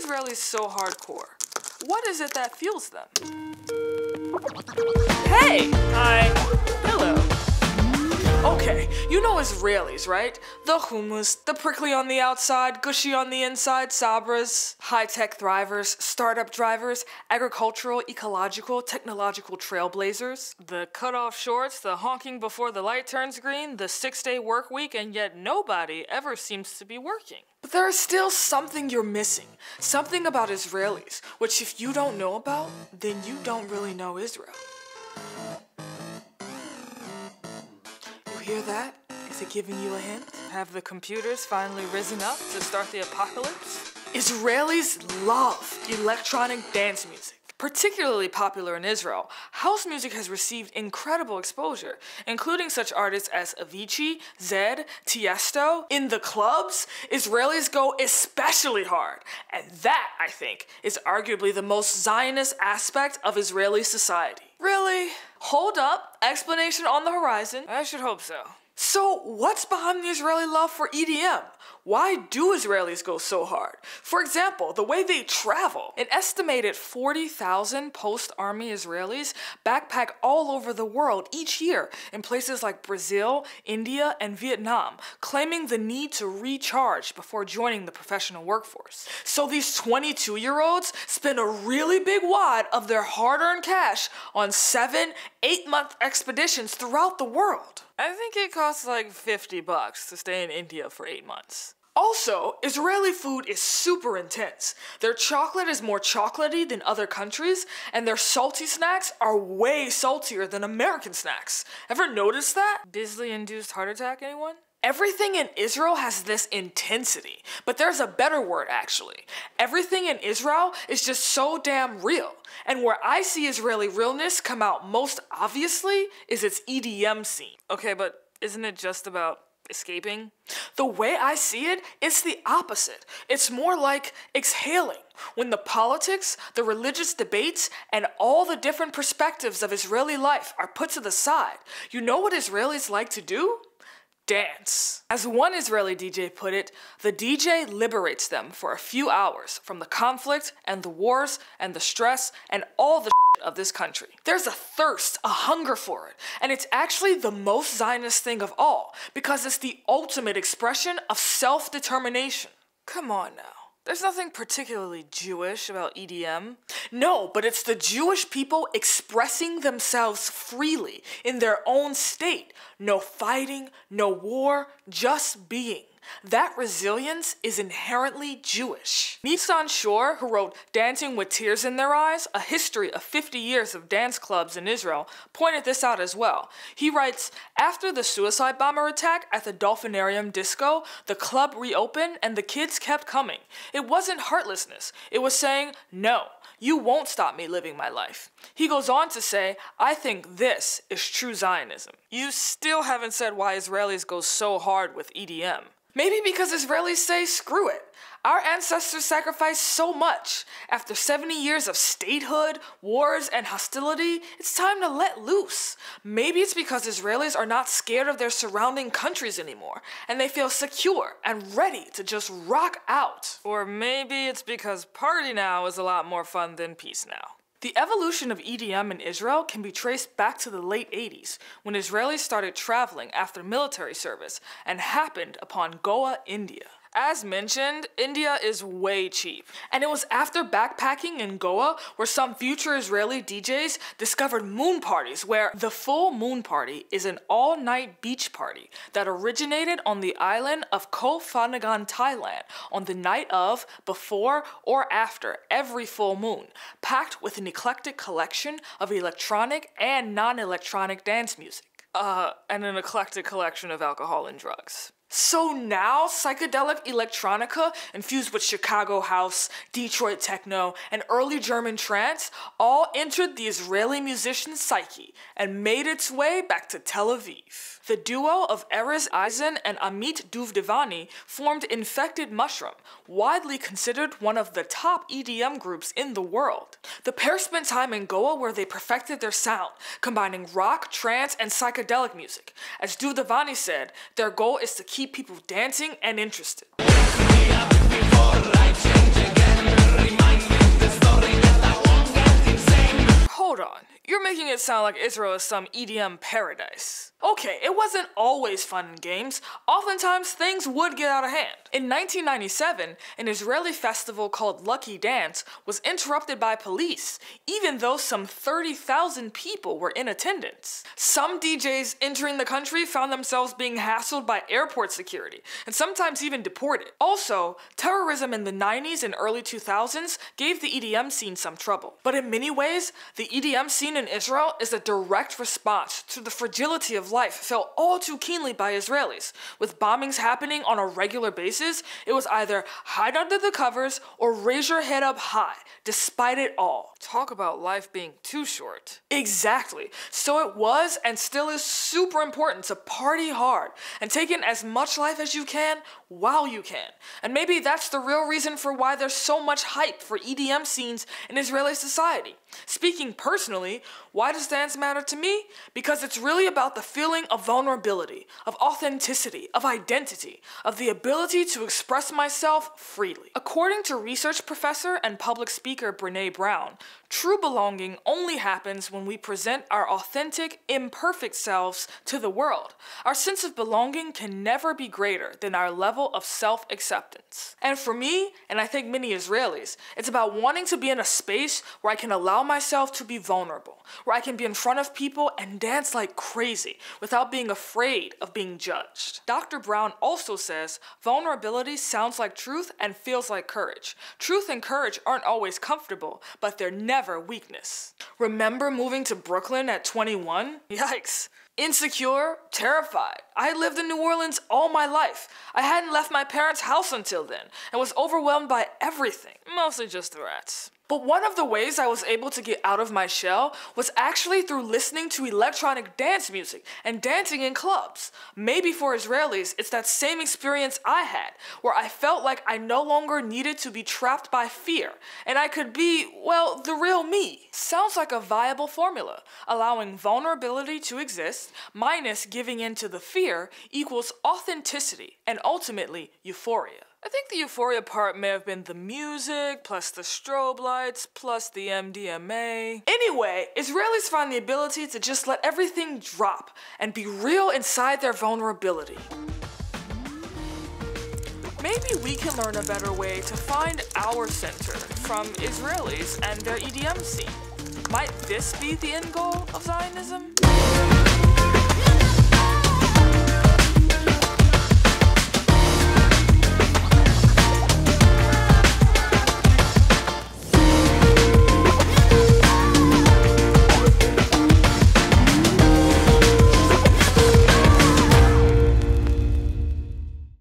Israelis so hardcore? What is it that fuels them? Hey! Hi. Hello. Okay, you know Israelis, right? The hummus, the prickly on the outside, gushy on the inside, sabras, high-tech thrivers, startup drivers, agricultural, ecological, technological trailblazers, the cut-off shorts, the honking before the light turns green, the 6-day work week, and yet nobody ever seems to be working. But there is still something you're missing, something about Israelis, which if you don't know about, then you don't really know Israel. Hear that? Is it giving you a hint? Have the computers finally risen up to start the apocalypse? Israelis love electronic dance music. Particularly popular in Israel, house music has received incredible exposure, including such artists as Avicii, Zed, Tiesto. In the clubs, Israelis go especially hard, and that, I think, is arguably the most Zionist aspect of Israeli society. Really? Hold up, explanation on the horizon. I should hope so. So, what's behind the Israeli love for EDM? Why do Israelis go so hard? For example, the way they travel. An estimated 40,000 post-army Israelis backpack all over the world each year in places like Brazil, India, and Vietnam, claiming the need to recharge before joining the professional workforce. So these 22-year-olds spend a really big wad of their hard-earned cash on 7, 8-month expeditions throughout the world. I think it costs like $50 to stay in India for 8 months. Also, Israeli food is super intense. Their chocolate is more chocolatey than other countries, and their salty snacks are way saltier than American snacks. Ever noticed that? Bisley-induced heart attack, anyone? Everything in Israel has this intensity, but there's a better word actually. Everything in Israel is just so damn real. And where I see Israeli realness come out most obviously is its EDM scene. Okay, but isn't it just about escaping? The way I see it, it's the opposite. It's more like exhaling. When the politics, the religious debates, and all the different perspectives of Israeli life are put to the side, you know what Israelis like to do? Dance. As one Israeli DJ put it, the DJ liberates them for a few hours from the conflict and the wars and the stress and all the shit of this country. There's a thirst, a hunger for it, and it's actually the most Zionist thing of all because it's the ultimate expression of self-determination. Come on now. There's nothing particularly Jewish about EDM. No, but it's the Jewish people expressing themselves freely in their own state. No fighting, no war, just being. That resilience is inherently Jewish. Nissan Shore, who wrote Dancing with Tears in Their Eyes, a history of 50 years of dance clubs in Israel, pointed this out as well. He writes, after the suicide bomber attack at the Dolphinarium Disco, the club reopened and the kids kept coming. It wasn't heartlessness. It was saying, no, you won't stop me living my life. He goes on to say, I think this is true Zionism. You still haven't said why Israelis go so hard with EDM. Maybe because Israelis say, screw it. Our ancestors sacrificed so much. After 70 years of statehood, wars, and hostility, it's time to let loose. Maybe it's because Israelis are not scared of their surrounding countries anymore, and they feel secure and ready to just rock out. Or maybe it's because party now is a lot more fun than peace now. The evolution of EDM in Israel can be traced back to the late 80s, when Israelis started traveling after military service and happened upon Goa, India. As mentioned, India is way cheap. And it was after backpacking in Goa where some future Israeli DJs discovered moon parties, where the full moon party is an all-night beach party that originated on the island of Koh Phangan, Thailand, on the night of, before, or after every full moon, packed with an eclectic collection of electronic and non-electronic dance music. And an eclectic collection of alcohol and drugs. So now, psychedelic electronica infused with Chicago house, Detroit techno, and early German trance all entered the Israeli musician's psyche and made its way back to Tel Aviv. The duo of Erez Eisen and Amit Duvdevani formed Infected Mushroom, widely considered one of the top EDM groups in the world. The pair spent time in Goa where they perfected their sound, combining rock, trance, and psychedelic music. As Duvdevani said, their goal is to keep people dancing and interested. it sound like Israel is some EDM paradise. Okay, it wasn't always fun and games. Oftentimes, things would get out of hand. In 1997, an Israeli festival called Lucky Dance was interrupted by police, even though some 30,000 people were in attendance. Some DJs entering the country found themselves being hassled by airport security, and sometimes even deported. Also, terrorism in the 90s and early 2000s gave the EDM scene some trouble. But in many ways, the EDM scene in Israel is a direct response to the fragility of life felt all too keenly by Israelis. With bombings happening on a regular basis, it was either hide under the covers or raise your head up high, despite it all. Talk about life being too short. Exactly. So it was and still is super important to party hard and take in as much life as you can while you can. And maybe that's the real reason for why there's so much hype for EDM scenes in Israeli society. Speaking personally, why does dance matter to me? Because it's really about the feeling of vulnerability, of authenticity, of identity, of the ability to express myself freely. According to research professor and public speaker Brené Brown, true belonging only happens when we present our authentic, imperfect selves to the world. Our sense of belonging can never be greater than our level of self-acceptance. And for me, and I think many Israelis, it's about wanting to be in a space where I can allow myself to be vulnerable, where I can be in front of people and dance like crazy without being afraid of being judged. Dr. Brown also says vulnerability sounds like truth and feels like courage. Truth and courage aren't always comfortable, but they're never weakness. Remember moving to Brooklyn at 21? Yikes. Insecure, terrified. I had lived in New Orleans all my life. I hadn't left my parents' house until then and was overwhelmed by everything, mostly just the rats. But one of the ways I was able to get out of my shell was actually through listening to electronic dance music and dancing in clubs. Maybe for Israelis, it's that same experience I had, where I felt like I no longer needed to be trapped by fear, and I could be, well, the real me. Sounds like a viable formula. Allowing vulnerability to exist, minus giving in to the fear, equals authenticity, and ultimately euphoria. I think the euphoria part may have been the music, plus the strobe lights, plus the MDMA. Anyway, Israelis find the ability to just let everything drop and be real inside their vulnerability. Maybe we can learn a better way to find our center from Israelis and their EDM scene. Might this be the end goal of Zionism?